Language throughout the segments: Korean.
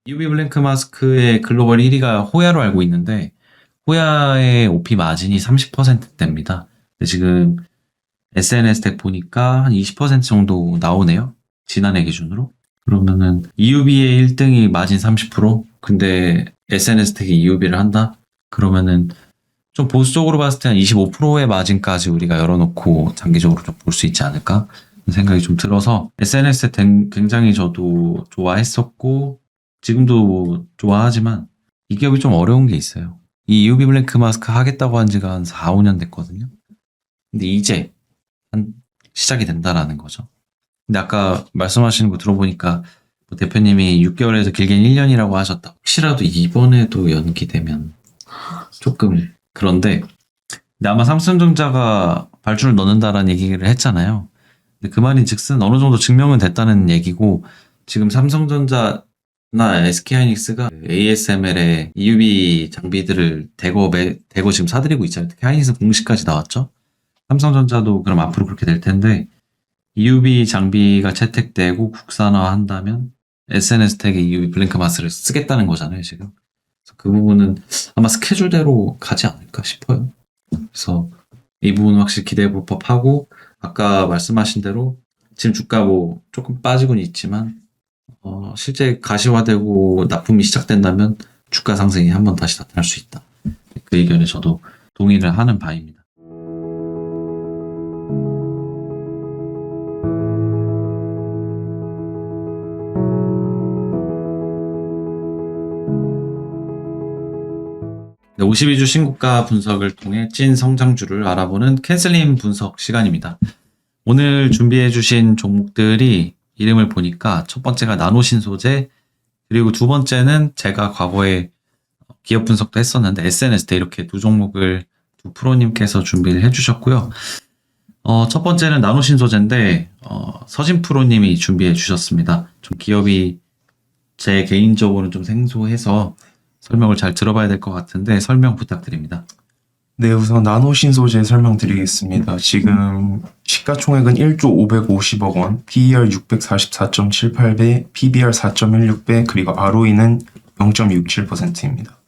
UV 블랭크 마스크의 글로벌 1위가 호야로 알고 있는데 호야의 OP 마진이 30%대입니다. 근데 지금 SNS 덱 보니까 한 20% 정도 나오네요. 지난해 기준으로. 그러면은 EUV의 1등이 마진 30%? 근데 SNS 덱이 EUV를 한다? 그러면은 좀 보수적으로 봤을 때 한 25%의 마진까지 우리가 열어놓고 장기적으로 좀 볼 수 있지 않을까? 생각이 좀 들어서 SNS 덱 굉장히 저도 좋아했었고 지금도 좋아하지만 이 기업이 좀 어려운 게 있어요. 이 UV 블랭크 마스크 하겠다고 한 지가 한 4, 5년 됐거든요. 근데 이제 한 시작이 된다라는 거죠. 근데 아까 말씀하시는 거 들어보니까 뭐 대표님이 6개월에서 길게는 1년이라고 하셨다. 혹시라도 이번에도 연기되면 조금 그런데 근데 아마 삼성전자가 발주를 넣는다라는 얘기를 했잖아요. 근데 그 말인 즉슨 어느 정도 증명은 됐다는 얘기고 지금 삼성전자나 SK하이닉스가 ASML의 EUV 장비들을 대거 지금 사들이고 있잖아요. 특히 하이닉스 공시까지 나왔죠. 삼성전자도 그럼 앞으로 그렇게 될 텐데 EUV 장비가 채택되고 국산화한다면 SNS 텍의 EUV 블랭크 마스를 쓰겠다는 거잖아요, 지금. 그래서 그 부분은 아마 스케줄대로 가지 않을까 싶어요. 그래서 이 부분은 확실히 기대해 볼 법하고 아까 말씀하신 대로 지금 주가 뭐 조금 빠지고는 있지만 실제 가시화되고 납품이 시작된다면 주가 상승이 한번 다시 나타날 수 있다. 그 의견에 저도 동의를 하는 바입니다. 네, 52주 신고가 분석을 통해 찐 성장주를 알아보는 캔슬림 분석 시간입니다. 오늘 준비해주신 종목들이 이름을 보니까 첫 번째가 나노신소재, 그리고 두 번째는 제가 과거에 기업 분석도 했었는데 SNS대 이렇게 두 종목을 두 프로님께서 준비를 해주셨고요. 첫 번째는 나노신소재인데 서진 프로님이 준비해 주셨습니다. 좀 기업이 제 개인적으로는 좀 생소해서 설명을 잘 들어봐야 될 것 같은데 설명 부탁드립니다. 네, 우선 나노신소재 설명드리겠습니다. 지금 시가총액은 1조 550억 원, PER 644.78배, PBR 4.16배, 그리고 ROE는 0.67%입니다.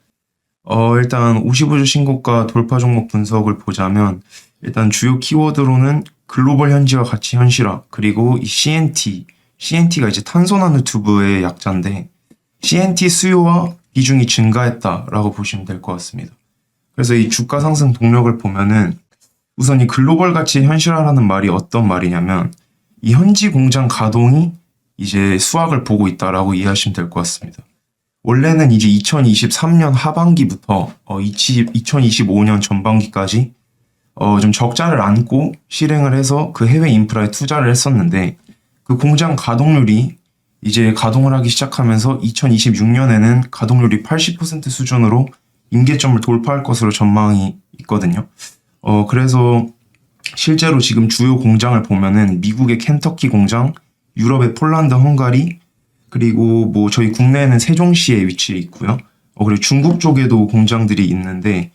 일단 55주 신고가 돌파 종목 분석을 보자면 일단 주요 키워드로는 글로벌 현지화 가치 현실화, 그리고 이 CNT가 이제 탄소 나노튜브의 약자인데 CNT 수요와 비중이 증가했다라고 보시면 될 것 같습니다. 그래서 이 주가 상승 동력을 보면은 우선 이 글로벌 가치 현실화라는 말이 어떤 말이냐면 이 현지 공장 가동이 이제 수확을 보고 있다라고 이해하시면 될 것 같습니다. 원래는 이제 2023년 하반기부터 2025년 전반기까지 좀 적자를 안고 실행을 해서 그 해외 인프라에 투자를 했었는데 그 공장 가동률이 이제 가동을 하기 시작하면서 2026년에는 가동률이 80% 수준으로 임계점을 돌파할 것으로 전망이 있거든요. 그래서 실제로 지금 주요 공장을 보면은 미국의 켄터키 공장, 유럽의 폴란드, 헝가리, 그리고 뭐 저희 국내에는 세종시에 위치해 있고요. 그리고 중국 쪽에도 공장들이 있는데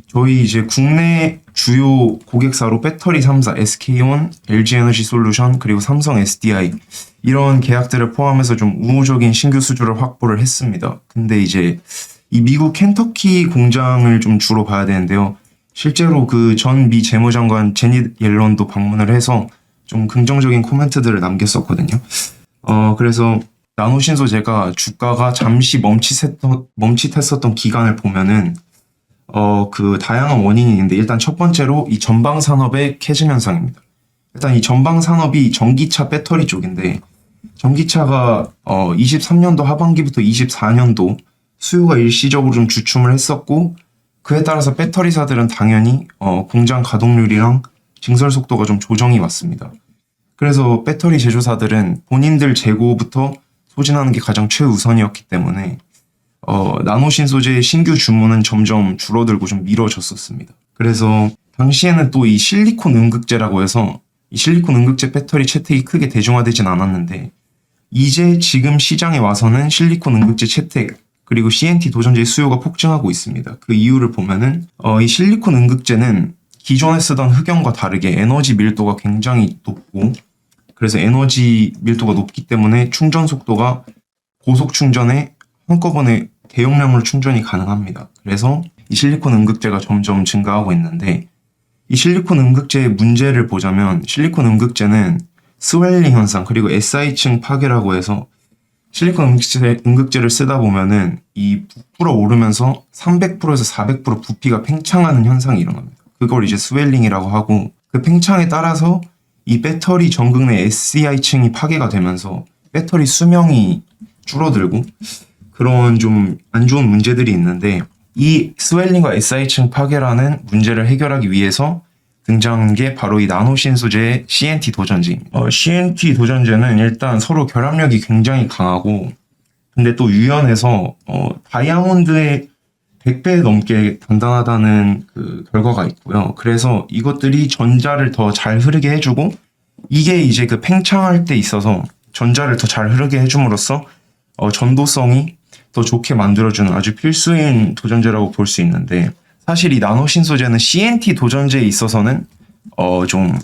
저희 이제 국내 주요 고객사로 배터리 3사, SK온, LG에너지솔루션, 그리고 삼성 SDI 이런 계약들을 포함해서 좀 우호적인 신규 수주를 확보를 했습니다. 근데 이제 이 미국 켄터키 공장을 좀 주로 봐야 되는데요. 실제로 그 전 미 재무장관 제닛 옐런도 방문을 해서 좀 긍정적인 코멘트들을 남겼었거든요. 그래서 나노신소재가 주가가 잠시 멈칫했었던 기간을 보면은 그 다양한 원인이 있는데 일단 첫 번째로 이 전방 산업의 캐즘 현상입니다. 일단 이 전방 산업이 전기차 배터리 쪽인데 전기차가 23년도 하반기부터 24년도 수요가 일시적으로 좀 주춤을 했었고 그에 따라서 배터리사들은 당연히 공장 가동률이랑 증설 속도가 좀 조정이 왔습니다. 그래서 배터리 제조사들은 본인들 재고부터 소진하는 게 가장 최우선이었기 때문에 나노신소재의 신규 주문은 점점 줄어들고 좀 미뤄졌었습니다. 그래서 당시에는 또 이 실리콘 음극재라고 해서 이 실리콘 음극재 배터리 채택이 크게 대중화되진 않았는데 이제 지금 시장에 와서는 실리콘 음극재 채택 그리고 CNT 도전지의 수요가 폭증하고 있습니다. 그 이유를 보면은 이 실리콘 음극재는 기존에 쓰던 흑연과 다르게 에너지 밀도가 굉장히 높고 그래서 에너지 밀도가 높기 때문에 충전 속도가 고속 충전에 한꺼번에 대용량으로 충전이 가능합니다. 그래서 이 실리콘 음극재가 점점 증가하고 있는데, 이 실리콘 음극재의 문제를 보자면 실리콘 음극재는 스웰링 현상 그리고 SI층 파괴라고 해서 실리콘 음극재를 쓰다 보면은 이 부풀어 오르면서 300%에서 400% 부피가 팽창하는 현상이 일어납니다. 그걸 이제 스웰링이라고 하고, 그 팽창에 따라서 이 배터리 전극 내 SEI층이 파괴가 되면서 배터리 수명이 줄어들고 그런 좀 안 좋은 문제들이 있는데, 이 스웰링과 SI층 파괴라는 문제를 해결하기 위해서 등장한 게 바로 이 나노신 소재의 CNT 도전제입니다. CNT 도전제는 일단 서로 결합력이 굉장히 강하고, 근데 또 유연해서 다이아몬드의 100배 넘게 단단하다는 그 결과가 있고요. 그래서 이것들이 전자를 더 잘 흐르게 해주고, 이게 이제 그 팽창할 때 있어서 전자를 더 잘 흐르게 해줌으로써 전도성이 더 좋게 만들어주는 아주 필수인 도전제라고 볼 수 있는데, 사실 이 나노신 소재는 CNT 도전제에 있어서는 좀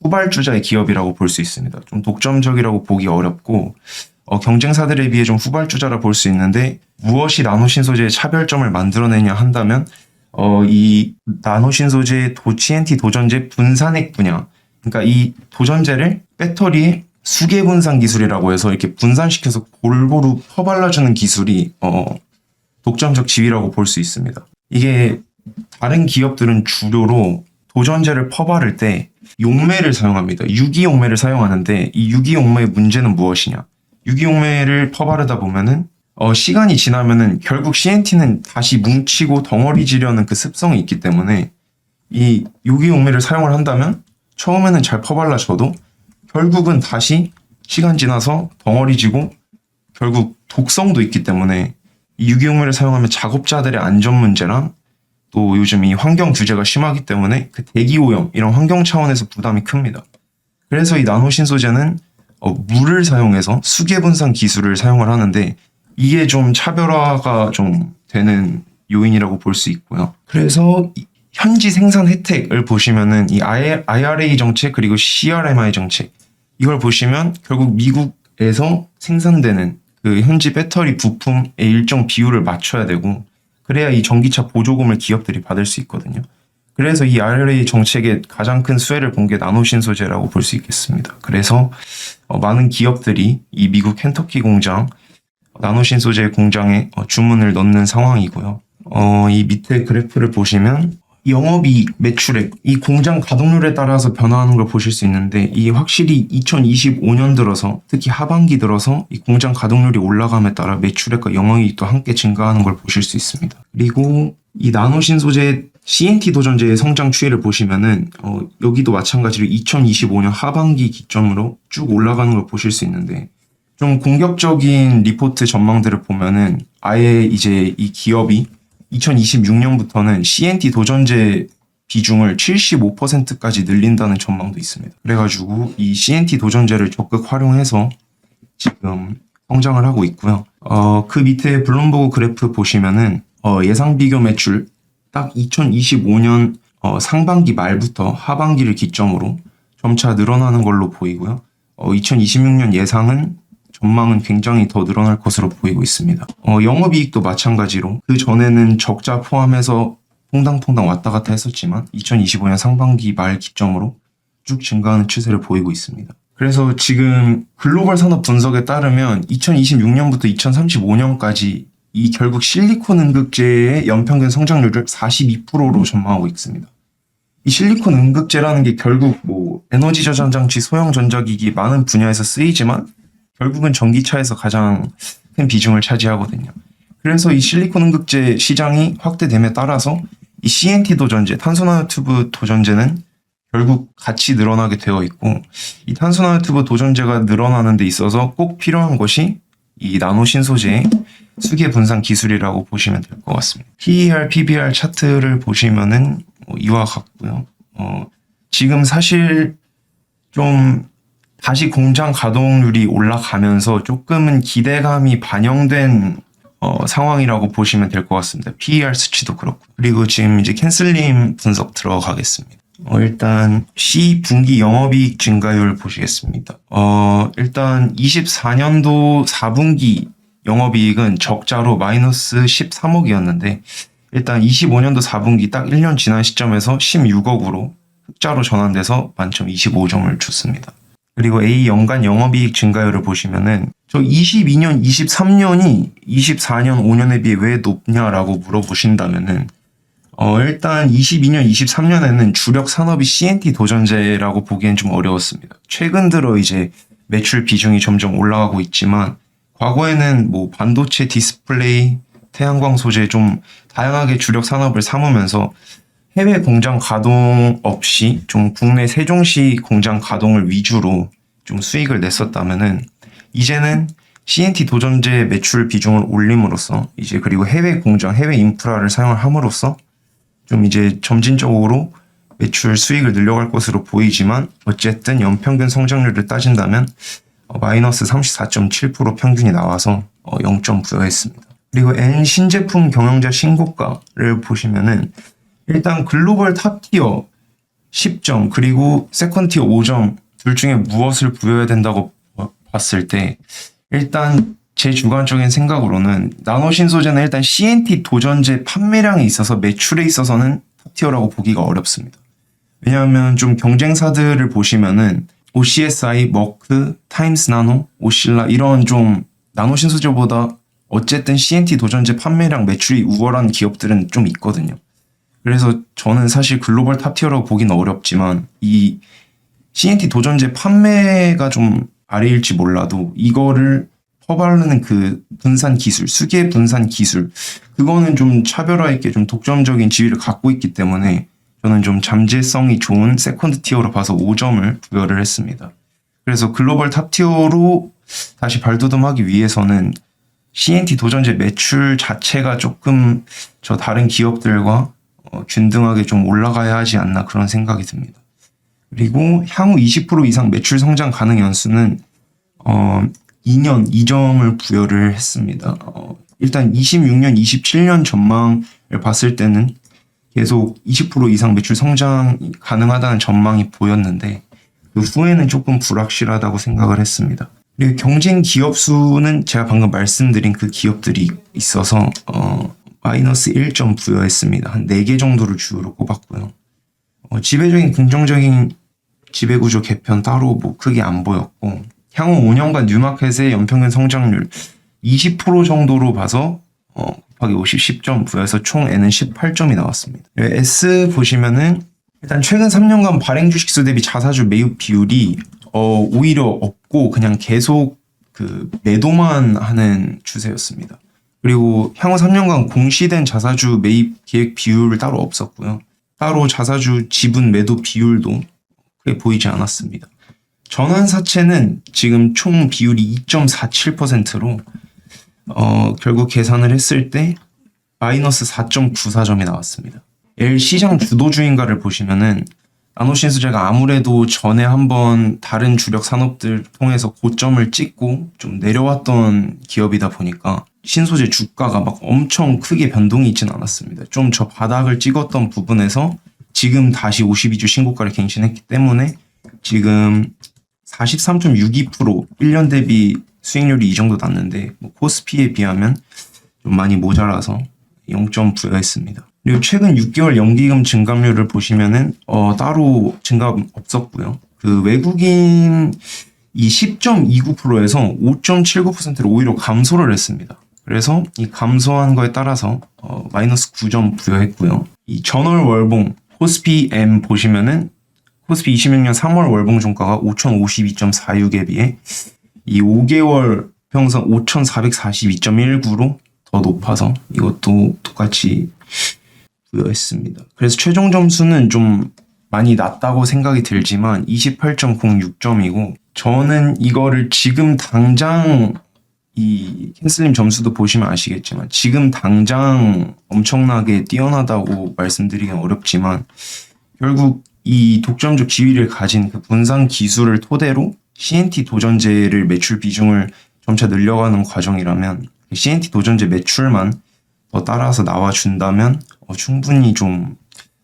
후발주자의 기업이라고 볼 수 있습니다. 좀 독점적이라고 보기 어렵고 경쟁사들에 비해 좀 후발주자라 볼 수 있는데, 무엇이 나노신 소재의 차별점을 만들어내냐 한다면 이 나노신 소재의 CNT 도전제 분산액 분야, 그러니까 이 도전제를 배터리에 수계 분산 기술이라고 해서 이렇게 분산시켜서 골고루 퍼발라주는 기술이 독점적 지위라고 볼 수 있습니다. 이게 다른 기업들은 주로로 도전제를 퍼바를 때 용매를 사용합니다. 유기용매를 사용하는데, 이 유기용매의 문제는 무엇이냐? 유기용매를 퍼바르다 보면은 시간이 지나면은 결국 CNT는 다시 뭉치고 덩어리지려는 그 습성이 있기 때문에, 이 유기용매를 사용을 한다면 처음에는 잘 퍼발라져도 결국은 다시 시간 지나서 덩어리지고 결국 독성도 있기 때문에, 이 유기용매를 사용하면 작업자들의 안전 문제랑 또 요즘 이 환경 규제가 심하기 때문에 그 대기오염 이런 환경 차원에서 부담이 큽니다. 그래서 이 나노신 소재는 물을 사용해서 수계 분산 기술을 사용을 하는데, 이게 좀 차별화가 좀 되는 요인이라고 볼 수 있고요. 그래서 현지 생산 혜택을 보시면은 이 IRA 정책 그리고 CRMI 정책, 이걸 보시면 결국 미국에서 생산되는 그 현지 배터리 부품의 일정 비율을 맞춰야 되고, 그래야 이 전기차 보조금을 기업들이 받을 수 있거든요. 그래서 이 IRA 정책의 가장 큰 수혜를 본 게 나노신 소재라고 볼 수 있겠습니다. 그래서 많은 기업들이 이 미국 켄터키 공장, 나노신 소재 공장에 주문을 넣는 상황이고요. 이 밑에 그래프를 보시면 영업이익, 매출액, 이 공장 가동률에 따라서 변화하는 걸 보실 수 있는데, 이 확실히 2025년 들어서, 특히 하반기 들어서 이 공장 가동률이 올라감에 따라 매출액과 영업이익도 함께 증가하는 걸 보실 수 있습니다. 그리고 이 나노신 소재 CNT 도전제의 성장 추이를 보시면은 여기도 마찬가지로 2025년 하반기 기점으로 쭉 올라가는 걸 보실 수 있는데, 좀 공격적인 리포트 전망들을 보면은 아예 이제 이 기업이 2026년부터는 CNT 도전제 비중을 75%까지 늘린다는 전망도 있습니다. 그래가지고 이 CNT 도전제를 적극 활용해서 지금 성장을 하고 있고요. 그 밑에 블룸버그 그래프 보시면은 예상 비교 매출 딱 2025년 상반기 말부터 하반기를 기점으로 점차 늘어나는 걸로 보이고요. 2026년 예상은 전망은 굉장히 더 늘어날 것으로 보이고 있습니다. 영업이익도 마찬가지로 그 전에는 적자 포함해서 퐁당퐁당 왔다 갔다 했었지만 2025년 상반기 말 기점으로 쭉 증가하는 추세를 보이고 있습니다. 그래서 지금 글로벌 산업 분석에 따르면 2026년부터 2035년까지 이 결국 실리콘 음극재의 연평균 성장률을 42%로 전망하고 있습니다. 이 실리콘 음극재라는 게 결국 뭐 에너지 저장 장치, 소형 전자기기 많은 분야에서 쓰이지만 결국은 전기차에서 가장 큰 비중을 차지하거든요. 그래서 이 실리콘 음극재 시장이 확대됨에 따라서 이 CNT 도전제, 탄소나노튜브 도전제는 결국 같이 늘어나게 되어 있고, 이 탄소나노튜브 도전제가 늘어나는 데 있어서 꼭 필요한 것이 이 나노신 소재의 수계 분산 기술이라고 보시면 될 것 같습니다. PER, PBR 차트를 보시면은 이와 같고요. 지금 사실 좀 다시 공장 가동률이 올라가면서 조금은 기대감이 반영된 상황이라고 보시면 될 것 같습니다. PER 수치도 그렇고. 그리고 지금 이제 캔슬림 분석 들어가겠습니다. 일단 C분기 영업이익 증가율 보시겠습니다. 일단 24년도 4분기 영업이익은 적자로 마이너스 13억이었는데 일단 25년도 4분기 딱 1년 지난 시점에서 16억으로 흑자로 전환돼서 만점 25점을 줬습니다. 그리고 A 연간 영업이익 증가율을 보시면은 저 22년, 23년이 24년, 5년에 비해 왜 높냐라고 물어보신다면은 일단 22년, 23년에는 주력 산업이 CNT 도전제라고 보기엔 좀 어려웠습니다. 최근 들어 이제 매출 비중이 점점 올라가고 있지만 과거에는 뭐 반도체, 디스플레이, 태양광 소재 좀 다양하게 주력 산업을 삼으면서 해외 공장 가동 없이 좀 국내 세종시 공장 가동을 위주로 좀 수익을 냈었다면은 이제는 CNT 도전제 매출 비중을 올림으로써 이제 그리고 해외 공장, 해외 인프라를 사용을 함으로써 좀 이제 점진적으로 매출 수익을 늘려갈 것으로 보이지만 어쨌든 연평균 성장률을 따진다면 마이너스 34.7% 평균이 나와서 0점 부여했습니다. 그리고 N 신제품 경영자 신고가를 보시면은 일단 글로벌 탑티어 10점 그리고 세컨티어 5점 둘 중에 무엇을 부여해야 된다고 봤을 때 일단 제 주관적인 생각으로는 나노신소재는 일단 CNT 도전제 판매량에 있어서 매출에 있어서는 탑티어라고 보기가 어렵습니다. 왜냐하면 좀 경쟁사들을 보시면은 OCSI, 머크, 타임스 나노, 오실라 이런 좀 나노신소재보다 어쨌든 CNT 도전제 판매량 매출이 우월한 기업들은 좀 있거든요. 그래서 저는 사실 글로벌 탑티어라고 보기는 어렵지만 이 CNT 도전제 판매가 좀 아래일지 몰라도 이거를 퍼바르는 그 분산 기술, 수계 분산 기술 그거는 좀 차별화 있게 좀 독점적인 지위를 갖고 있기 때문에 저는 좀 잠재성이 좋은 세컨드 티어로 봐서 5점을 부여를 했습니다. 그래서 글로벌 탑티어로 다시 발돋움하기 위해서는 CNT 도전제 매출 자체가 조금 저 다른 기업들과 균등하게 좀 올라가야 하지 않나 그런 생각이 듭니다. 그리고 향후 20% 이상 매출 성장 가능 연수는 2년 2점을 부여를 했습니다. 일단 26년, 27년 전망을 봤을 때는 계속 20% 이상 매출 성장 가능하다는 전망이 보였는데 그 후에는 조금 불확실하다고 생각을 했습니다. 그리고 경쟁 기업 수는 제가 방금 말씀드린 그 기업들이 있어서 마이너스 1점 부여했습니다. 한 4개 정도를 주요로 꼽았고요. 지배적인 긍정적인 지배구조 개편 따로 뭐 크게 안 보였고 향후 5년간 뉴마켓의 연평균 성장률 20% 정도로 봐서 곱하기 10점 부여해서 총 N은 18점이 나왔습니다. S 보시면은 일단 최근 3년간 발행 주식수 대비 자사주 매입 비율이 오히려 없고 그냥 계속 그 매도만 하는 추세였습니다. 그리고 향후 3년간 공시된 자사주 매입 계획 비율 따로 없었고요. 따로 자사주 지분 매도 비율도 크게 보이지 않았습니다. 전환사채는 지금 총 비율이 2.47%로 결국 계산을 했을 때 마이너스 4.94점이 나왔습니다. L 시장 주도주인가를 보시면은 나노신소재가 아무래도 전에 한번 다른 주력 산업들 통해서 고점을 찍고 좀 내려왔던 기업이다 보니까 신소재 주가가 막 엄청 크게 변동이 있진 않았습니다. 좀 저 바닥을 찍었던 부분에서 지금 다시 52주 신고가를 갱신했기 때문에 지금 43.62% 1년 대비 수익률이 이 정도 났는데 뭐 코스피에 비하면 좀 많이 모자라서 0점 부여했습니다. 그리고 최근 6개월 연기금 증감률을 보시면은 따로 증감 없었고요. 그 외국인 이 10.29%에서 5.79%로 오히려 감소를 했습니다. 그래서 이 감소한 거에 따라서 마이너스 9점 부여했고요. 이 전월 월봉 코스피 M 보시면은 코스피 26년 3월 월봉 종가가 5,052.46에 비해 이 5개월 평선 5,442.19로 더 높아서 이것도 똑같이 부여했습니다. 그래서 최종 점수는 좀 많이 낮다고 생각이 들지만 28.06점이고 저는 이거를 지금 당장 이 캔슬님 점수도 보시면 아시겠지만 지금 당장 엄청나게 뛰어나다고 말씀드리긴 어렵지만 결국 이 독점적 지위를 가진 그 분산 기술을 토대로 CNT 도전제를 매출 비중을 점차 늘려가는 과정이라면 CNT 도전제 매출만 더 따라서 나와준다면 충분히 좀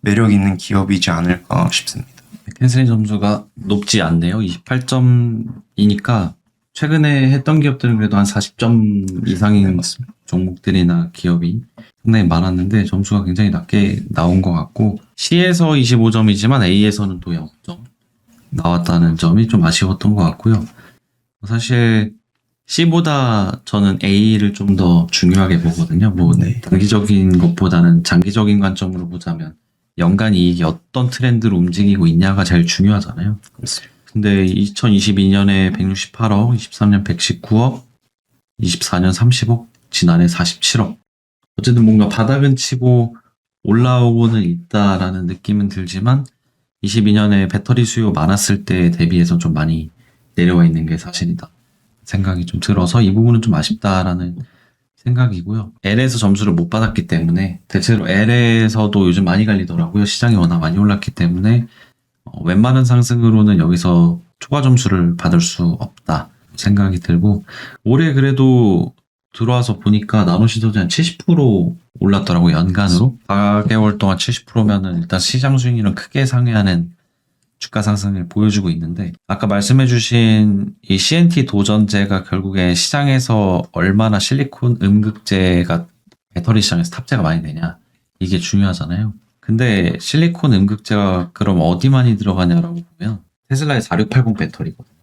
매력 있는 기업이지 않을까 싶습니다. 캔슬링 점수가 높지 않네요. 28점이니까 최근에 했던 기업들은 그래도 한 40점 이상인 맞습니다. 종목들이나 기업이 상당히 많았는데 점수가 굉장히 낮게 나온 것 같고 C에서 25점이지만 A에서는 또 0점 나왔다는 점이 좀 아쉬웠던 것 같고요. 사실 C보다 저는 A를 좀 더 중요하게 보거든요. 뭐 네. 단기적인 것보다는 장기적인 관점으로 보자면 연간 이익이 어떤 트렌드로 움직이고 있냐가 제일 중요하잖아요. 그렇습니다. 근데 2022년에 168억, 23년 119억, 24년 30억, 지난해 47억. 어쨌든 뭔가 바닥은 치고 올라오고는 있다라는 느낌은 들지만 22년에 배터리 수요 많았을 때 대비해서 좀 많이 내려와 있는 게 사실이다. 생각이 좀 들어서 이 부분은 좀 아쉽다라는 생각이고요. L에서 점수를 못 받았기 때문에 대체로 L에서도 요즘 많이 갈리더라고요. 시장이 워낙 많이 올랐기 때문에 웬만한 상승으로는 여기서 초과 점수를 받을 수 없다 생각이 들고 올해 그래도 들어와서 보니까 나노신소재 한 70% 올랐더라고요. 연간으로 4개월 동안 70%면은 일단 시장 수익률은 크게 상회하는 주가 상승을 보여주고 있는데 아까 말씀해주신 이 CNT 도전제가 결국에 시장에서 얼마나 실리콘 음극재가 배터리 시장에서 탑재가 많이 되냐 이게 중요하잖아요. 근데 실리콘 음극재가 그럼 어디 많이 들어가냐라고 보면 테슬라의 4680 배터리거든요.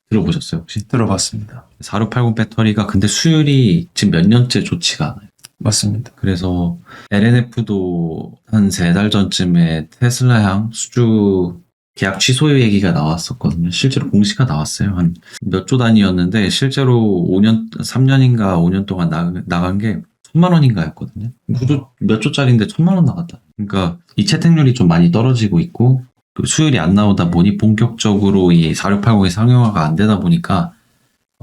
들어보셨어요 혹시? 들어봤습니다. 4680 배터리가 근데 수율이 지금 몇 년째 좋지가 않아요. 맞습니다. 그래서 LNF도 한 3달 전쯤에 테슬라향 수주 계약 취소 얘기가 나왔었거든요. 실제로 공시가 나왔어요. 한 몇 조 단위였는데 실제로 5년, 3년인가 5년 동안 나간 게 1,000만 원인가였거든요. 몇 조짜리인데 1,000만 원 나갔다. 그러니까 이 채택률이 좀 많이 떨어지고 있고 그 수율이 안 나오다 보니 본격적으로 이 4680의 상용화가 안 되다 보니까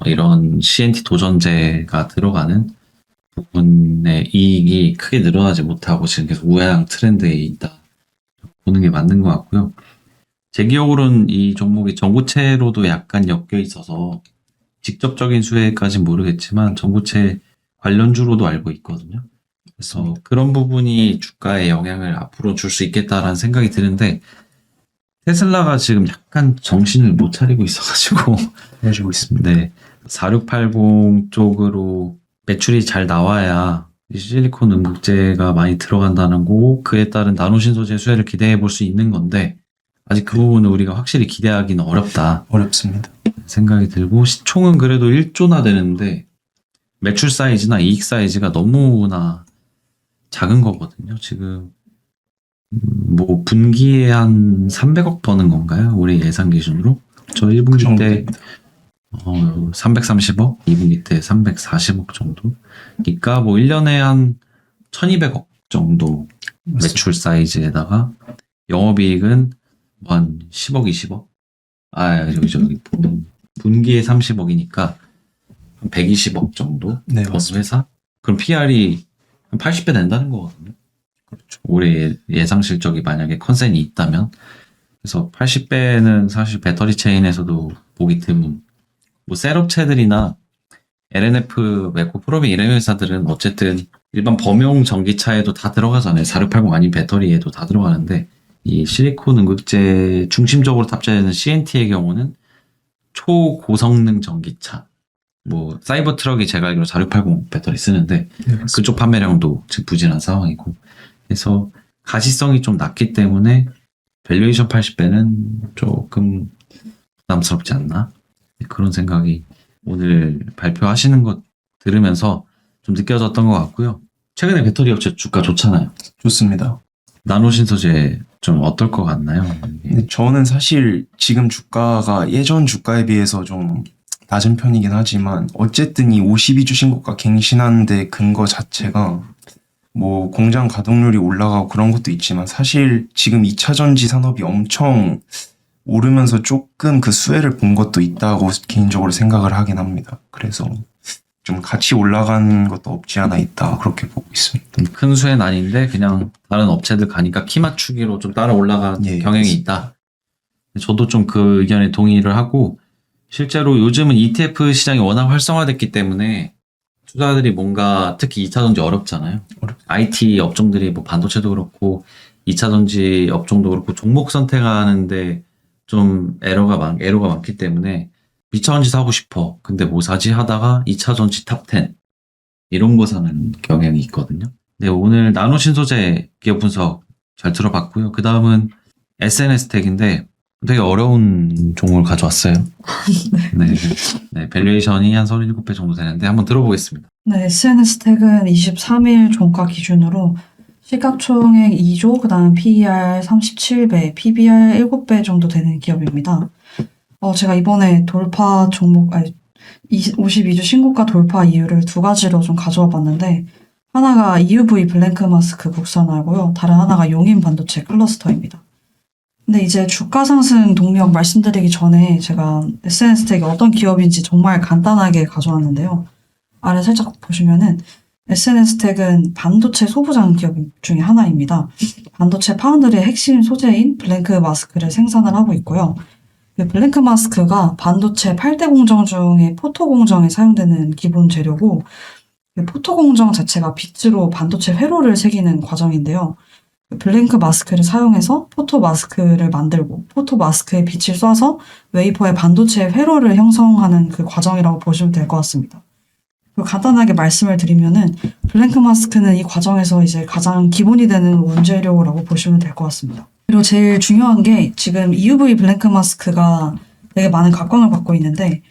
이런 CNT 도전제가 들어가는 부분의 이익이 크게 늘어나지 못하고 지금 계속 우하향 트렌드에 있다 보는 게 맞는 것 같고요. 제 기억으로는 이 종목이 전고체로도 약간 엮여 있어서 직접적인 수혜까지는 모르겠지만 전고체 관련주로도 알고 있거든요. 그래서 그런 부분이 주가에 영향을 앞으로 줄 수 있겠다라는 생각이 드는데 테슬라가 지금 약간 정신을 못 차리고 있어가지고 해주고 있습니다. 네, 4680 쪽으로 매출이 잘 나와야 이 실리콘 음극재가 많이 들어간다는 거고 그에 따른 나노신소재 수혜를 기대해 볼 수 있는 건데 아직 그 부분은 우리가 확실히 기대하기는 어렵다 어렵습니다. 생각이 들고 시총은 그래도 1조나 되는데 매출 사이즈나 이익 사이즈가 너무나 작은 거거든요. 지금 뭐 분기에 한 300억 버는 건가요? 우리 예상 기준으로? 저 1분기 때 330억, 2분기 때 340억 정도. 그러니까 뭐 1년에 한 1200억 정도 매출 사이즈에다가 영업이익은 뭐 한 10억, 20억? 저기 분기에 30억이니까 한 120억 정도 네, 버는 맞습니다. 회사? 그럼 PR이 한 80배 된다는 거거든요. 그렇죠. 올해 예상 실적이 만약에 컨센이 있다면 그래서 80배는 사실 배터리 체인에서도 보기 드문 뭐 셀업체들이나 LNF, 메코, 프로비 이런 회사들은 어쨌든 일반 범용 전기차에도 다 들어가잖아요. 4680 아닌 배터리에도 다 들어가는데 이 실리콘 음극재 중심적으로 탑재되는 CNT의 경우는 초고성능 전기차 뭐 사이버 트럭이 제가 알기로 4680 배터리 쓰는데 네, 맞습니다. 그쪽 판매량도 지금 부진한 상황이고 그래서 가시성이 좀 낮기 때문에 밸류에이션 80배는 조금 부담스럽지 않나 그런 생각이 오늘 발표하시는 것 들으면서 좀 느껴졌던 것 같고요. 최근에 배터리 업체 주가 좋잖아요. 좋습니다. 나노신소재 좀 어떨 것 같나요? 근데 저는 사실 지금 주가가 예전 주가에 비해서 좀 낮은 편이긴 하지만 어쨌든 이 52주 신고가 갱신한 데 근거 자체가 뭐 공장 가동률이 올라가고 그런 것도 있지만 사실 지금 2차 전지 산업이 엄청 오르면서 조금 그 수혜를 본 것도 있다고 개인적으로 생각을 하긴 합니다. 그래서 좀 같이 올라간 것도 없지 않아 있다 그렇게 보고 있습니다. 좀 큰 수혜는 아닌데 그냥 다른 업체들 가니까 키 맞추기로 좀 따라 올라간 예, 경향이 맞습니다. 있다. 저도 좀 그 의견에 동의를 하고 실제로 요즘은 ETF 시장이 워낙 활성화됐기 때문에 투자들이 뭔가 특히 2차 전지 어렵잖아요. IT 업종들이 뭐 반도체도 그렇고 2차 전지 업종도 그렇고 종목 선택하는데 좀 에러가 많기 때문에 2차전지 사고 싶어. 근데 뭐 사지 하다가 2차전지 탑10 이런 거 사는 경향이 있거든요. 네, 오늘 나노신소재 기업 분석 잘 들어봤고요. 그 다음은 SNS텍인데 되게 어려운 종목을 가져왔어요. 네, 네, 밸류에이션이 한 37배 정도 되는데 한번 들어보겠습니다. 네, SNS텍은 23일 종가 기준으로 시가총액 2조, 그 다음 PER 37배, PBR 7배 정도 되는 기업입니다. 제가 이번에 돌파 종목, 52주 신고가 돌파 이유를 두 가지로 좀 가져와 봤는데, 하나가 EUV 블랭크 마스크 국산화고요. 다른 하나가 용인 반도체 클러스터입니다. 근데 이제 주가 상승 동력 말씀드리기 전에 제가 SNS텍이 어떤 기업인지 정말 간단하게 가져왔는데요. 아래 살짝 보시면은 SNS텍은 반도체 소부장 기업 중에 하나입니다. 반도체 파운드리의 핵심 소재인 블랭크 마스크를 생산을 하고 있고요. 그 블랭크 마스크가 반도체 8대 공정 중에 포토 공정에 사용되는 기본 재료고, 그 포토 공정 자체가 빛으로 반도체 회로를 새기는 과정인데요. 블랭크 마스크를 사용해서 포토 마스크를 만들고 포토 마스크에 빛을 쏴서 웨이퍼의 반도체 회로를 형성하는 그 과정이라고 보시면 될 것 같습니다. 그리고 간단하게 말씀을 드리면은 블랭크 마스크는 이 과정에서 이제 가장 기본이 되는 원재료라고 보시면 될 것 같습니다. 그리고 제일 중요한 게 지금 EUV 블랭크 마스크가 되게 많은 각광을 받고 있는데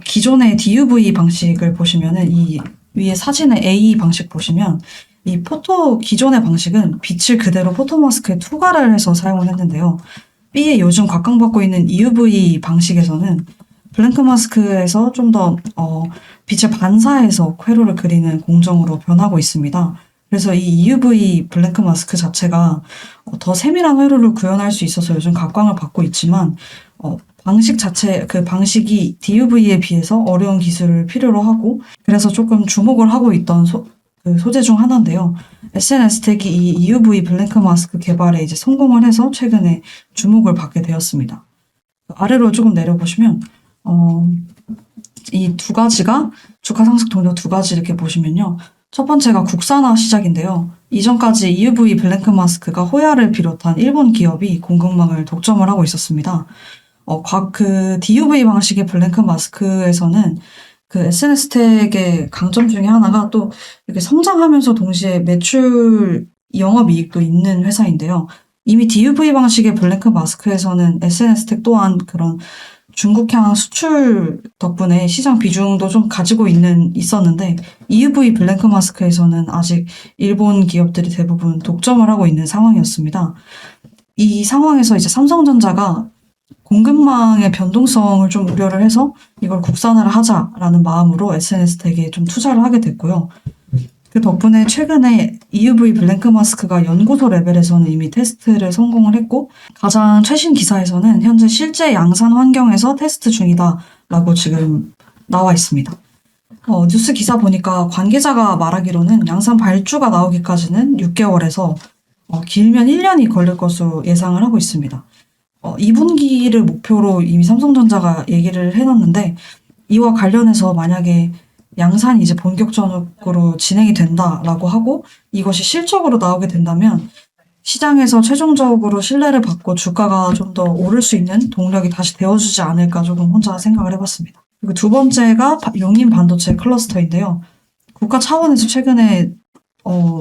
기존의 DUV 방식을 보시면은 이 위에 사진의 A 방식 보시면 이 기존의 방식은 빛을 그대로 포토마스크에 투과를 해서 사용을 했는데요. B에 요즘 각광받고 있는 EUV 방식에서는 블랭크 마스크에서 좀 더 빛을 반사해서 회로를 그리는 공정으로 변하고 있습니다. 그래서 이 EUV 블랭크 마스크 자체가 더 세밀한 회로를 구현할 수 있어서 요즘 각광을 받고 있지만 방식 자체, 그 방식이 DUV에 비해서 어려운 기술을 필요로 하고 그래서 조금 주목을 하고 있던 그 소재 중 하나인데요. SNS텍이 이 EUV 블랭크 마스크 개발에 이제 성공을 해서 최근에 주목을 받게 되었습니다. 아래로 조금 내려보시면 이 두 가지가 주가 상승 동력 두 가지 이렇게 보시면요. 첫 번째가 국산화 시작인데요. 이전까지 EUV 블랭크 마스크가 호야를 비롯한 일본 기업이 공급망을 독점을 하고 있었습니다. 그 DUV 방식의 블랭크 마스크에서는 그 SNS텍의 강점 중에 하나가 또 이렇게 성장하면서 동시에 매출 영업이익도 있는 회사인데요. 이미 DUV 방식의 블랭크 마스크에서는 SNS텍 또한 그런 중국향 수출 덕분에 시장 비중도 좀 가지고 있었는데 EUV 블랭크 마스크에서는 아직 일본 기업들이 대부분 독점을 하고 있는 상황이었습니다. 이 상황에서 이제 삼성전자가 공급망의 변동성을 좀 우려를 해서 이걸 국산화를 하자라는 마음으로 SNS텍에 좀 투자를 하게 됐고요. 그 덕분에 최근에 EUV 블랭크 마스크가 연구소 레벨에서는 이미 테스트를 성공을 했고 가장 최신 기사에서는 현재 실제 양산 환경에서 테스트 중이다라고 지금 나와 있습니다. 뉴스 기사 보니까 관계자가 말하기로는 양산 발주가 나오기까지는 6개월에서 길면 1년이 걸릴 것으로 예상을 하고 있습니다. 2분기를 목표로 이미 삼성전자가 얘기를 해놨는데 이와 관련해서 만약에 양산이 이제 본격적으로 진행이 된다라고 하고 이것이 실적으로 나오게 된다면 시장에서 최종적으로 신뢰를 받고 주가가 좀 더 오를 수 있는 동력이 다시 되어주지 않을까 조금 혼자 생각을 해봤습니다. 그리고 두 번째가 용인 반도체 클러스터인데요. 국가 차원에서 최근에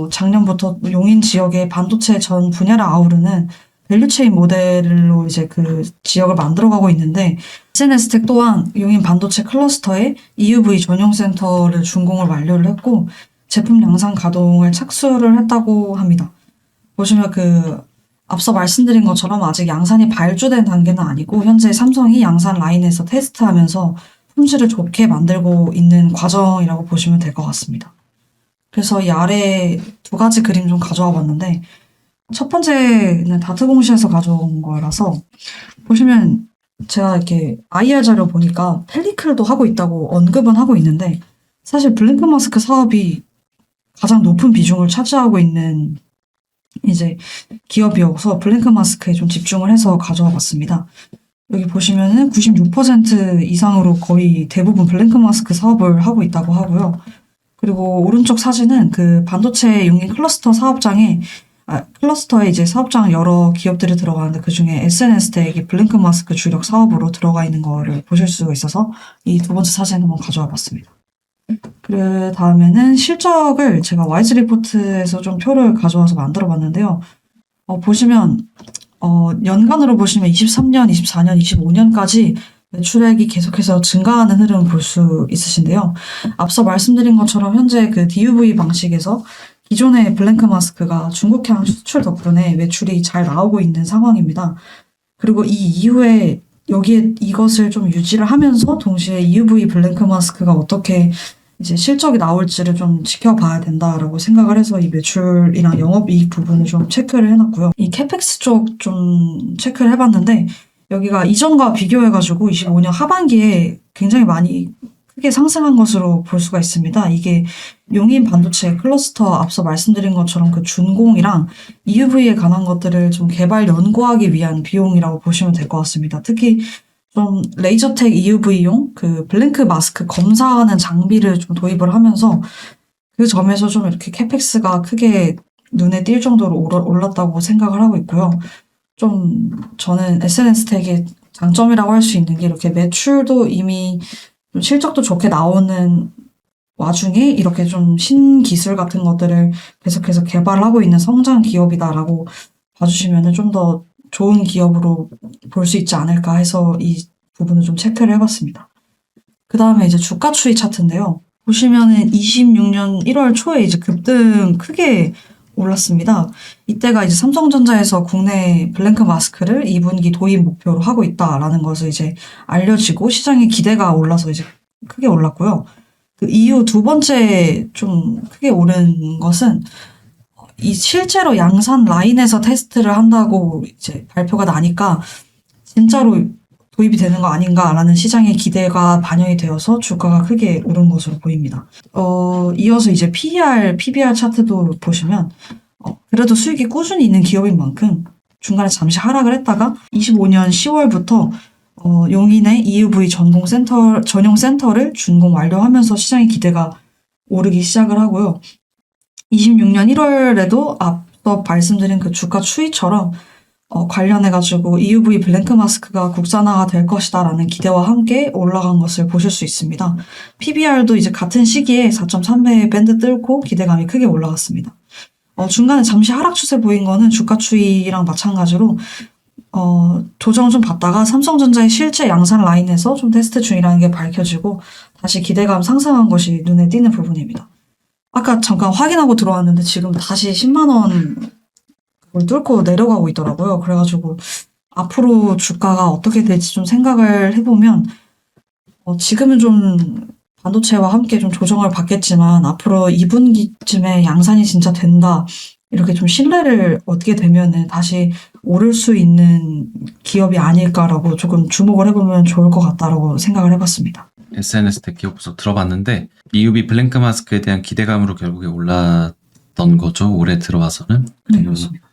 작년부터 용인 지역의 반도체 전 분야를 아우르는 밸류체인 모델로 이제 그 지역을 만들어가고 있는데 SNS텍 또한 용인 반도체 클러스터에 EUV 전용 센터를 준공을 완료를 했고 제품 양산 가동을 착수를 했다고 합니다. 보시면 그 앞서 말씀드린 것처럼 아직 양산이 발주된 단계는 아니고 현재 삼성이 양산 라인에서 테스트하면서 품질을 좋게 만들고 있는 과정이라고 보시면 될 것 같습니다. 그래서 이 아래 두 가지 그림 좀 가져와 봤는데 첫 번째는 다트공시에서 가져온 거라서 보시면 제가 이렇게 IR 자료 보니까 펠리클도 하고 있다고 언급은 하고 있는데 사실 블랭크 마스크 사업이 가장 높은 비중을 차지하고 있는 이제 기업이어서 블랭크 마스크에 좀 집중을 해서 가져와 봤습니다. 여기 보시면은 96% 이상으로 거의 대부분 블랭크 마스크 사업을 하고 있다고 하고요. 그리고 오른쪽 사진은 그 반도체 용인 클러스터 사업장에 클러스터에 이제 사업장 여러 기업들이 들어가는데 그중에 SNS텍이 블랭크마스크 주력 사업으로 들어가 있는 거를 보실 수 있어서 이 두 번째 사진 한번 가져와 봤습니다. 그 다음에는 실적을 제가 와이즈 리포트에서 좀 표를 가져와서 만들어 봤는데요. 보시면 연간으로 보시면 23년, 24년, 25년까지 매출액이 계속해서 증가하는 흐름을 볼 수 있으신데요. 앞서 말씀드린 것처럼 현재 그 DUV 방식에서 기존의 블랭크 마스크가 중국향 수출 덕분에 매출이 잘 나오고 있는 상황입니다. 그리고 이 이후에 여기에 이것을 좀 유지를 하면서 동시에 EUV 블랭크 마스크가 어떻게 이제 실적이 나올지를 좀 지켜봐야 된다라고 생각을 해서 이 매출이랑 영업이익 부분을 좀 체크를 해놨고요. 이 캐펙스 쪽 좀 체크를 해봤는데 여기가 이전과 비교해가지고 25년 하반기에 굉장히 많이 크게 상승한 것으로 볼 수가 있습니다. 이게 용인 반도체 클러스터 앞서 말씀드린 것처럼 그 준공이랑 EUV에 관한 것들을 좀 개발 연구하기 위한 비용이라고 보시면 될 것 같습니다. 특히 좀 레이저텍 EUV용 그 블랭크 마스크 검사하는 장비를 좀 도입을 하면서 그 점에서 좀 이렇게 캐펙스가 크게 눈에 띌 정도로 올랐다고 생각을 하고 있고요. 좀 저는 SNS텍의 장점이라고 할 수 있는 게 이렇게 매출도 이미 좀 실적도 좋게 나오는 와중에 이렇게 좀 신기술 같은 것들을 계속해서 개발하고 있는 성장 기업이다라고 봐주시면 좀 더 좋은 기업으로 볼 수 있지 않을까 해서 이 부분을 좀 체크를 해봤습니다. 그 다음에 이제 주가 추이 차트인데요. 보시면은 26년 1월 초에 이제 급등 크게 올랐습니다. 이때가 이제 삼성전자에서 국내 블랭크 마스크를 2분기 도입 목표로 하고 있다라는 것을 이제 알려지고 시장의 기대가 올라서 이제 크게 올랐고요. 그 이후 두 번째 좀 크게 오른 것은 이 실제로 양산 라인에서 테스트를 한다고 이제 발표가 나니까 진짜로 도입이 되는 거 아닌가라는 시장의 기대가 반영이 되어서 주가가 크게 오른 것으로 보입니다. 이어서 이제 PER, PBR 차트도 보시면 그래도 수익이 꾸준히 있는 기업인 만큼 중간에 잠시 하락을 했다가 25년 10월부터 용인의 EUV 전용 센터를 준공 완료하면서 시장의 기대가 오르기 시작을 하고요. 26년 1월에도 앞서 말씀드린 그 주가 추이처럼 관련해가지고 EUV 블랭크 마스크가 국산화가 될 것이다라는 기대와 함께 올라간 것을 보실 수 있습니다. PBR도 이제 같은 시기에 4.3배 밴드 뚫고 기대감이 크게 올라갔습니다. 중간에 잠시 하락 추세 보인 거는 주가 추이랑 마찬가지로 조정을 좀 받다가 삼성전자의 실제 양산 라인에서 좀 테스트 중이라는 게 밝혀지고 다시 기대감 상승한 것이 눈에 띄는 부분입니다. 아까 잠깐 확인하고 들어왔는데 지금 다시 10만 원 을 뚫고 내려가고 있더라고요. 그래가지고 앞으로 주가가 어떻게 될지 좀 생각을 해보면 지금은 좀 반도체와 함께 좀 조정을 받겠지만 앞으로 2분기쯤에 양산이 진짜 된다 이렇게 좀 신뢰를 얻게 되면은 다시 오를 수 있는 기업이 아닐까라고 조금 주목을 해보면 좋을 것 같다라고 생각을 해봤습니다. SNS텍 기업 분석 들어봤는데 EUV 블랭크 마스크에 대한 기대감으로 결국에 올랐던 거죠. 올해 들어와서는. 네, 그렇습니다.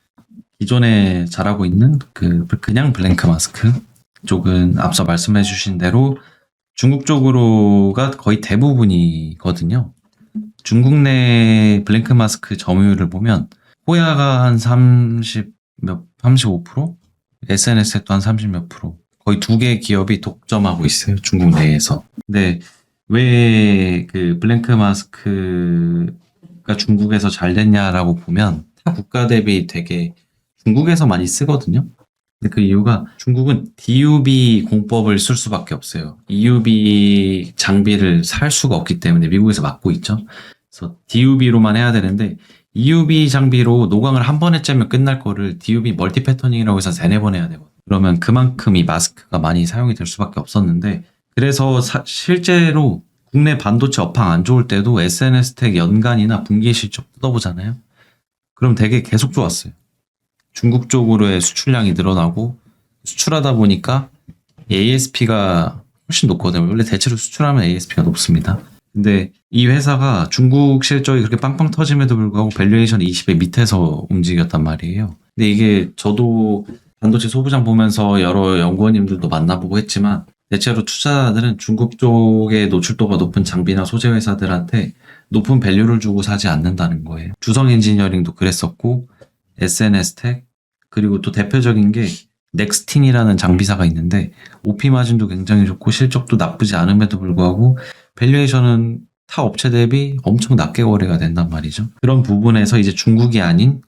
기존에 잘하고 있는 그냥 블랭크 마스크 쪽은 앞서 말씀해 주신 대로 중국 쪽으로가 거의 대부분이거든요. 중국 내 블랭크 마스크 점유율을 보면 호야가 한 35%, SNS텍도 한 30몇 %. 거의 두 개 기업이 독점하고 있어요. 중국 내에서. 근데 왜 그 블랭크 마스크가 중국에서 잘 됐냐라고 보면 타 국가 대비 되게 중국에서 많이 쓰거든요. 근데 그 이유가 중국은 DUV 공법을 쓸 수밖에 없어요. EUV 장비를 살 수가 없기 때문에 미국에서 막고 있죠. 그래서 DUV로만 해야 되는데 EUV 장비로 노광을 한 번에 째면 끝날 거를 DUV 멀티 패터닝이라고 해서 3-4번 해야 되거든요. 그러면 그만큼 이 마스크가 많이 사용이 될 수밖에 없었는데 그래서 실제로 국내 반도체 업황 안 좋을 때도 SNS텍 연간이나 분기 실적 뜯어보잖아요. 그럼 되게 계속 좋았어요. 중국 쪽으로의 수출량이 늘어나고 수출하다 보니까 ASP가 훨씬 높거든요. 원래 대체로 수출하면 ASP가 높습니다. 근데 이 회사가 중국 실적이 그렇게 빵빵 터짐에도 불구하고 밸류에이션이 20배 밑에서 움직였단 말이에요. 근데 이게 저도 반도체 소부장 보면서 여러 연구원님들도 만나보고 했지만 대체로 투자자들은 중국 쪽에 노출도가 높은 장비나 소재 회사들한테 높은 밸류를 주고 사지 않는다는 거예요. 주성 엔지니어링도 그랬었고 SNS텍, 그리고 또 대표적인 게 넥스틴이라는 장비사가 있는데 OP 마진도 굉장히 좋고 실적도 나쁘지 않음에도 불구하고 밸류에이션은 타 업체 대비 엄청 낮게 거래가 된단 말이죠. 그런 부분에서 이제 중국이 아닌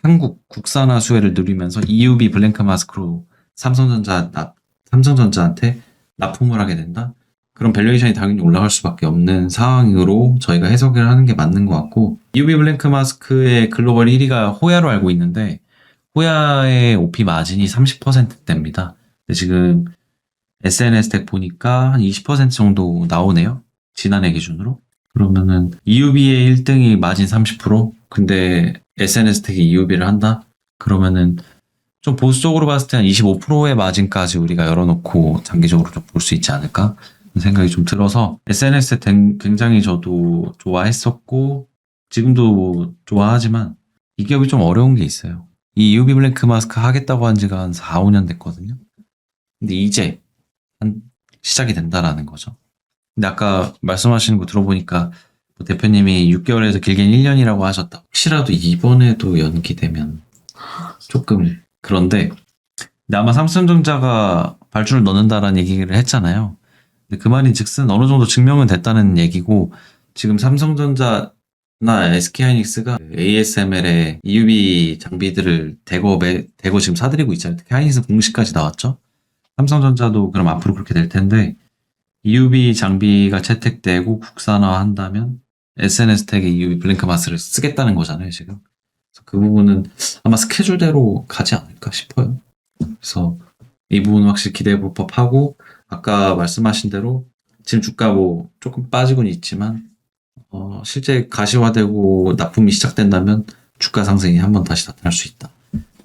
한국 국산화 수혜를 누리면서 EUV 블랭크 마스크로 삼성전자한테 납품을 하게 된다. 그런 밸류에이션이 당연히 올라갈 수밖에 없는 상황으로 저희가 해석을 하는 게 맞는 것 같고, EUV 블랭크 마스크의 글로벌 1위가 호야로 알고 있는데 호야의 OP 마진이 30%대입니다. 근데 지금 SNS텍 보니까 한 20% 정도 나오네요. 지난해 기준으로. 그러면은 EUV의 1등이 마진 30%? 근데 SNS텍이 EUV를 한다? 그러면은 좀 보수적으로 봤을 때 한 25%의 마진까지 우리가 열어놓고 장기적으로 좀 볼 수 있지 않을까? 생각이 좀 들어서 SNS텍 굉장히 저도 좋아했었고 지금도 뭐 좋아하지만 이 기업이 좀 어려운 게 있어요. 이 EUV 블랭크 마스크 하겠다고 한 지가 한 4, 5년 됐거든요. 근데 이제 한 시작이 된다라는 거죠. 근데 아까 말씀하시는 거 들어보니까 뭐 대표님이 6개월에서 길게는 1년이라고 하셨다. 혹시라도 이번에도 연기되면 조금 그런데 근데 아마 삼성전자가 발주를 넣는다라는 얘기를 했잖아요. 근데 그 말인 즉슨 어느 정도 증명은 됐다는 얘기고 지금 삼성전자나 SK하이닉스가 ASML의 EUV 장비들을 대거 지금 사들이고 있잖아요. 특히 하이닉스 공시까지 나왔죠. 삼성전자도 그럼 앞으로 그렇게 될 텐데 EUV 장비가 채택되고 국산화한다면 SNS텍의 EUV 블랭크 마스크를 쓰겠다는 거잖아요, 지금. 그래서 그 부분은 아마 스케줄대로 가지 않을까 싶어요. 그래서 이 부분은 확실히 기대해 볼 법하고 아까 말씀하신 대로 지금 주가 뭐 조금 빠지고는 있지만 실제 가시화되고 납품이 시작된다면 주가 상승이 한번 다시 나타날 수 있다.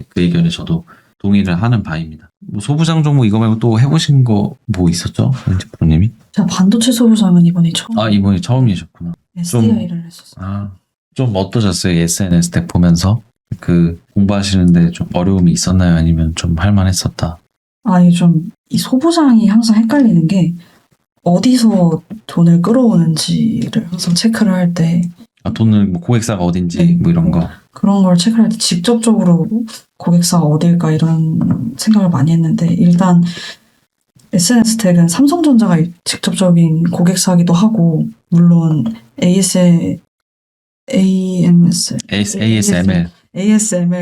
그 의견에 저도 동의를 하는 바입니다. 뭐 소부장 종목 이거 말고 또 해보신 거 뭐 있었죠? 현직부님이? 제가 반도체 소부장은 이번이 처음 아 이번이 처음이셨구나. SDI를 했었어요. 좀 어떠셨어요? SNS텍 보면서 그 공부하시는데 좀 어려움이 있었나요? 아니면 좀 할만했었다? 아니 이 소부장이 항상 헷갈리는 게 어디서 돈을 끌어오는지를 항상 체크를 할 때 돈을 뭐 고객사가 어딘지 네. 뭐 이런 거. 그런 걸 체크를 할 때 직접적으로 고객사가 어딜까 이런 생각을 많이 했는데 일단 SNS텍은 삼성전자가 직접적인 고객사기도 하고 물론 ASML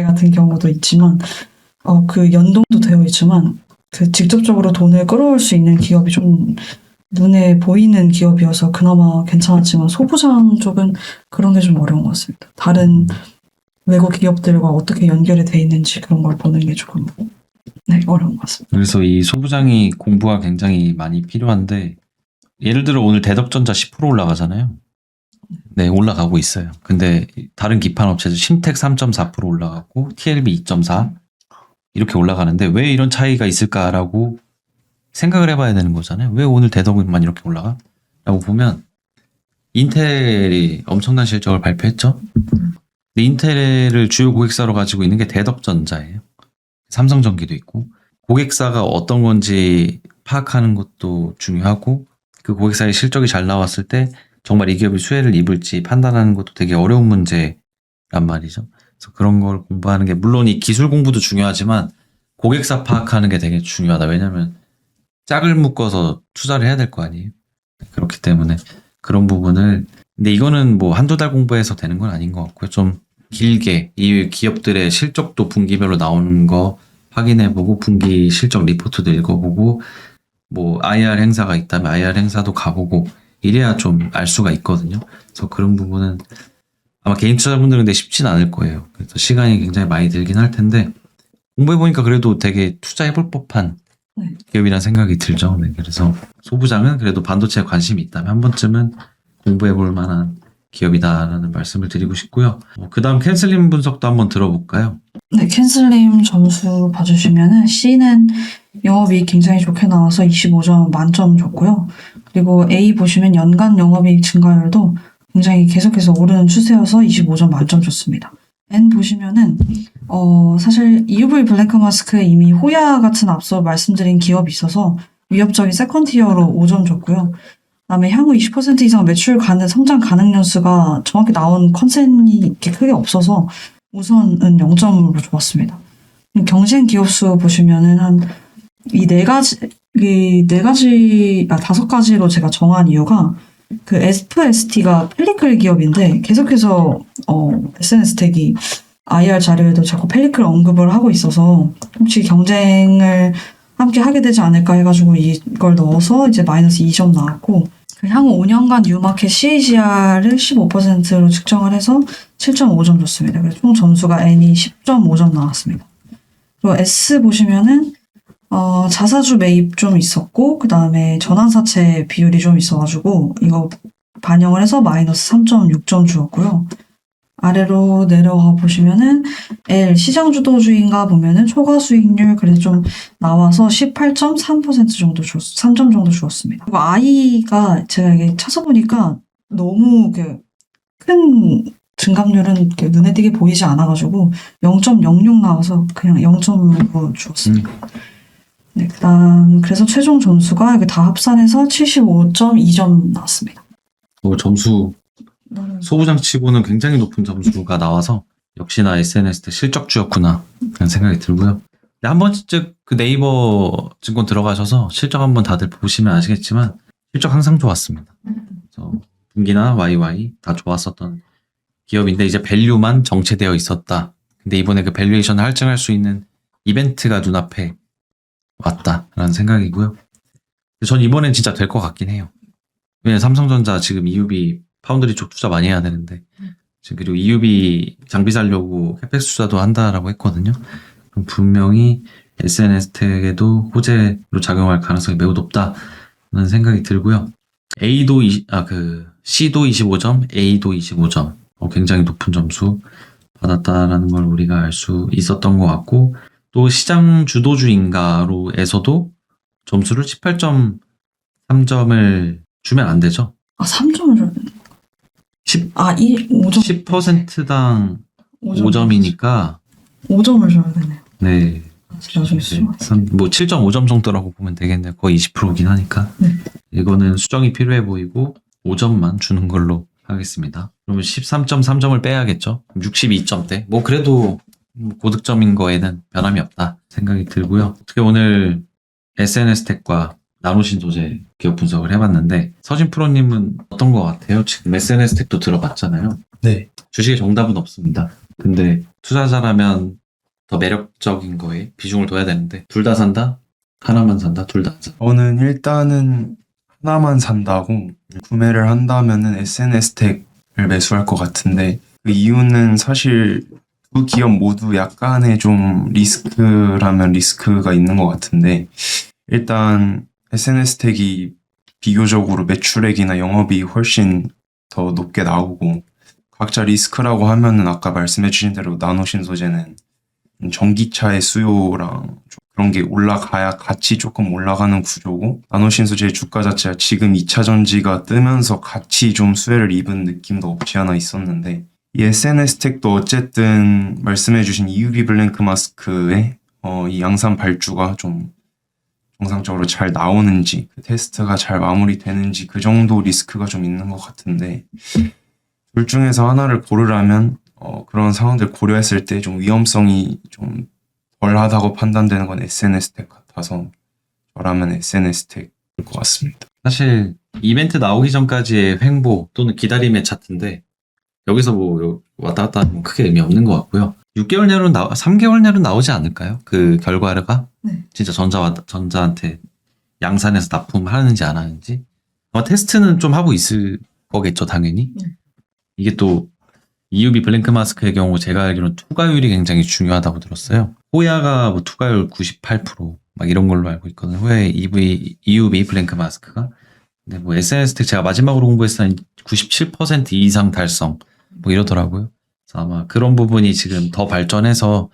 같은 경우도 있지만 그 연동도 되어 있지만 그 직접적으로 돈을 끌어올 수 있는 기업이 좀 눈에 보이는 기업이어서 그나마 괜찮았지만 소부장 쪽은 그런 게 좀 어려운 것 같습니다. 다른 외국 기업들과 어떻게 연결이 돼 있는지 그런 걸 보는 게 조금 어려운 것 같습니다. 그래서 이 소부장이 공부가 굉장히 많이 필요한데 예를 들어 오늘 대덕전자 10% 올라가잖아요. 네, 올라가고 있어요. 근데 다른 기판 업체들 심텍 3.4% 올라가고 TLB 2.4 이렇게 올라가는데 왜 이런 차이가 있을까라고 생각을 해봐야 되는 거잖아요. 왜 오늘 대덕만 이렇게 올라가? 라고 보면 인텔이 엄청난 실적을 발표했죠. 근데 인텔을 주요 고객사로 가지고 있는 게 대덕전자예요. 삼성전기도 있고 고객사가 어떤 건지 파악하는 것도 중요하고 그 고객사의 실적이 잘 나왔을 때 정말 이 기업이 수혜를 입을지 판단하는 것도 되게 어려운 문제란 말이죠. 그래서 그런 걸 공부하는 게 물론 이 기술 공부도 중요하지만 고객사 파악하는 게 되게 중요하다. 왜냐하면 짝을 묶어서 투자를 해야 될 거 아니에요. 그렇기 때문에 그런 부분을 근데 이거는 뭐 한두 달 공부해서 되는 건 아닌 것 같고요. 좀 길게 이 기업들의 실적도 분기별로 나오는 거 확인해보고 분기 실적 리포트도 읽어보고 뭐 IR 행사가 있다면 IR 행사도 가보고 이래야 좀 알 수가 있거든요. 그래서 그런 부분은 아마 개인 투자자분들은 근데 쉽진 않을 거예요. 그래서 시간이 굉장히 많이 들긴 할 텐데 공부해보니까 그래도 되게 투자해볼 법한 기업이라는 생각이 들죠. 네, 그래서 소부장은 그래도 반도체에 관심이 있다면 한 번쯤은 공부해볼 만한 기업이다라는 말씀을 드리고 싶고요. 그 다음 캔슬림 분석도 한번 들어볼까요? 네, 캔슬림 점수 봐주시면은 C는 영업이익 굉장히 좋게 나와서 25점 만점 줬고요. 그리고 A 보시면 연간 영업이익 증가율도 굉장히 계속해서 오르는 추세여서 25점 만점 줬습니다. N 보시면은 사실 EUV 블랭크 마스크에 이미 호야 같은 앞서 말씀드린 기업이 있어서 위협적인 세컨티어로 5점 줬고요. 그다음에 향후 20% 이상 매출 성장 가능 연수가 정확히 나온 컨센이 이렇게 크게 없어서 우선은 0점으로 좋았습니다. 경쟁 기업수 보시면은 다섯 가지로 제가 정한 이유가 그 FST가 펠리클 기업인데 계속해서 SNS택이 IR 자료에도 자꾸 펠리클 언급을 하고 있어서 혹시 경쟁을 함께 하게 되지 않을까 해가지고 이걸 넣어서 이제 마이너스 2점 나왔고 그 향후 5년간 뉴마켓 CAGR을 15%로 측정을 해서 7.5점 줬습니다. 그래서 총 점수가 N이 10.5점 나왔습니다. 그리고 S 보시면은 자사주 매입 좀 있었고 그 다음에 전환사채 비율이 좀 있어가지고 이거 반영을 해서 마이너스 3.6점 주었고요. 아래로 내려가 보시면은 L 시장주도주의인가 보면은 초과 수익률 그래서 좀 나와서 18.3% 정도 3점 정도 주었습니다. 그리고 I가 제가 이게 찾아보니까 너무 큰 증감률은 이렇게 눈에 띄게 보이지 않아가지고 0.06 나와서 그냥 0점으로 주었습니다. 네, 그래서 최종 점수가 이게 다 합산해서 75.2점 나왔습니다. 점수 소부장 치고는 굉장히 높은 점수가 나와서 역시나 SNS택 실적주였구나 그런 생각이 들고요. 근데 한 번쯤 그 네이버 증권 들어가셔서 실적 한번 다들 보시면 아시겠지만 실적 항상 좋았습니다. 그래서 분기나 YY 다 좋았었던 기업인데 이제 밸류만 정체되어 있었다. 근데 이번에 그 밸류에이션을 할증할 수 있는 이벤트가 눈앞에 왔다라는 생각이고요. 전 이번엔 진짜 될 것 같긴 해요. 왜냐면 삼성전자 지금 EUV 파운드리 쪽 투자 많이 해야 되는데 지금 그리고 EUV 장비 살려고 캐펙스 투자도 한다라고 했거든요. 그럼 분명히 SNS택에도 호재로 작용할 가능성이 매우 높다는 생각이 들고요. C도 25점, A도 25점. 굉장히 높은 점수 받았다라는 걸 우리가 알 수 있었던 것 같고 또 시장 주도주인가로에서도 점수를 18.3점을 주면 안 되죠. 3점을 줘야 되네. 5점. 10%당 5점이니까 5점을 줘야 되네요. 네. 나중에 뭐 7.5점 정도라고 보면 되겠네요. 거의 20%긴 하니까. 네. 이거는 수정이 필요해 보이고 5점만 주는 걸로 하겠습니다. 그러면 13.3점을 빼야겠죠. 62점대. 뭐 그래도 고득점인 거에는 변함이 없다 생각이 들고요. 어떻게 오늘 SNS택과 나노신소재 기업 분석을 해봤는데 서진 프로님은 어떤 것 같아요? 지금 SNS택도 들어봤잖아요. 네. 주식에 정답은 없습니다. 근데 투자자라면 더 매력적인 거에 비중을 둬야 되는데 둘 다 산다? 하나만 산다? 둘 다 안 산다? 저는 일단은 하나만 산다고 구매를 한다면은 SNS택을 매수할 것 같은데 그 이유는 사실 두 기업 모두 약간의 좀 리스크라면 리스크가 있는 것 같은데 일단 SNS택이 비교적으로 매출액이나 영업이 훨씬 더 높게 나오고 각자 리스크라고 하면은 아까 말씀해 주신 대로 나노신소재는 전기차의 수요랑 그런 게 올라가야 같이 조금 올라가는 구조고 나노신소재의 주가 자체가 지금 2차 전지가 뜨면서 같이 좀 수혜를 입은 느낌도 없지 않아 있었는데 이 SNS택도 어쨌든 말씀해주신 EUV 블랭크 마스크의 이 양산 발주가 좀 정상적으로 잘 나오는지 그 테스트가 잘 마무리되는지 그 정도 리스크가 좀 있는 것 같은데 둘 중에서 하나를 고르라면 그런 상황들 고려했을 때 좀 위험성이 좀 덜하다고 판단되는 건 SNS택 같아서 저라면 SNS택일 것 같습니다. 사실 이벤트 나오기 전까지의 횡보 또는 기다림의 차트인데 여기서 뭐 왔다 갔다 하면 크게 의미 없는 것 같고요. 6개월 내로는 3개월 내로는 나오지 않을까요? 그 결과가 네. 진짜 전자한테 양산해서 납품하는지 안 하는지 아마 테스트는 좀 하고 있을 거겠죠, 당연히. 네. 이게 또 EUV 블랭크 마스크의 경우 제가 알기로는 투과율이 굉장히 중요하다고 들었어요. 호야가 뭐 투과율 98% 이런 걸로 알고 있거든요. 호야의 EUV 블랭크 마스크가. 근데 뭐 SNS택 제가 마지막으로 공부했을 때 97% 이상 달성 뭐 이러더라고요. 그래서 아마 그런 부분이 지금 더 발전해서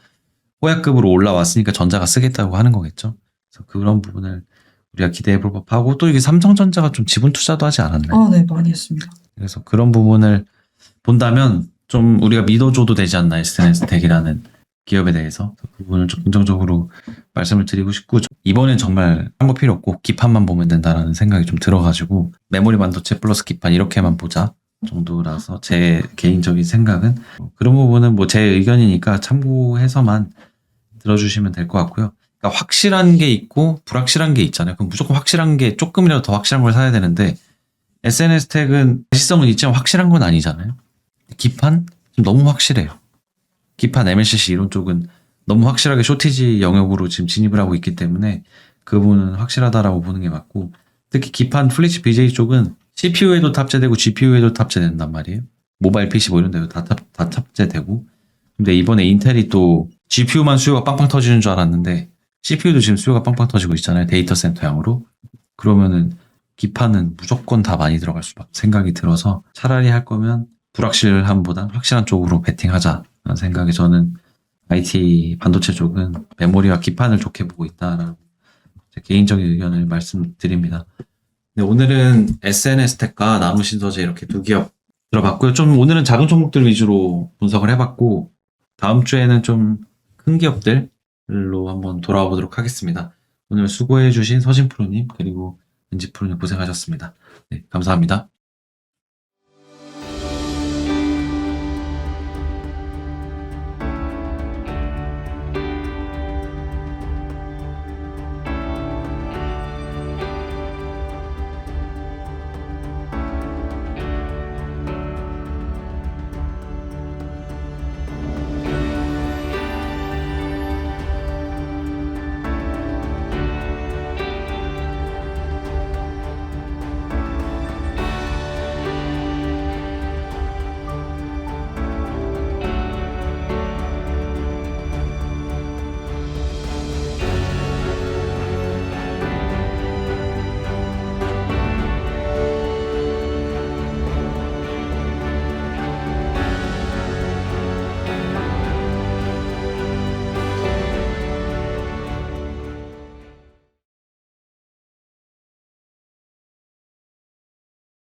호야급으로 올라왔으니까 전자가 쓰겠다고 하는 거겠죠. 그래서 그런 부분을 우리가 기대해 볼 법하고 또 이게 삼성전자가 좀 지분 투자도 하지 않았나요? 네, 많이 했습니다. 그래서 그런 부분을 본다면 좀 우리가 믿어줘도 되지 않나 SNS택이라는 기업에 대해서 그 부분을 좀 긍정적으로 말씀을 드리고 싶고 이번엔 정말 한 거 필요 없고 기판만 보면 된다라는 생각이 좀 들어가지고 메모리 반도체 플러스 기판 이렇게만 보자 정도라서 제 개인적인 생각은 그런 부분은 뭐 제 의견이니까 참고해서만 들어주시면 될 것 같고요. 그러니까 확실한 게 있고 불확실한 게 있잖아요. 그럼 무조건 확실한 게 조금이라도 더 확실한 걸 사야 되는데 SNS 택은 가시성은 있지만 확실한 건 아니잖아요. 기판 좀 너무 확실해요. 기판 MLCC 이런 쪽은 너무 확실하게 쇼티지 영역으로 지금 진입을 하고 있기 때문에 그 부분은 확실하다라고 보는 게 맞고, 특히 기판 플리츠 BJ 쪽은 CPU에도 탑재되고 GPU에도 탑재된단 말이에요. 모바일 PC 뭐 이런 데도 다 탑재되고. 근데 이번에 인텔이 또 GPU만 수요가 빵빵 터지는 줄 알았는데 CPU도 지금 수요가 빵빵 터지고 있잖아요. 데이터 센터 양으로. 그러면은 기판은 무조건 다 많이 들어갈 수밖에 생각이 들어서 차라리 할 거면 불확실함보다 확실한 쪽으로 베팅하자라는 생각에 저는 IT 반도체 쪽은 메모리와 기판을 좋게 보고 있다라는 제 개인적인 의견을 말씀드립니다. 네, 오늘은 SNS 텍과 나노신소재 이렇게 두 기업 들어봤고요. 좀 오늘은 작은 종목들 위주로 분석을 해봤고 다음 주에는 좀 큰 기업들로 한번 돌아와 보도록 하겠습니다. 오늘 수고해주신 서진 프로님 그리고 은지 프로님 고생하셨습니다. 네, 감사합니다.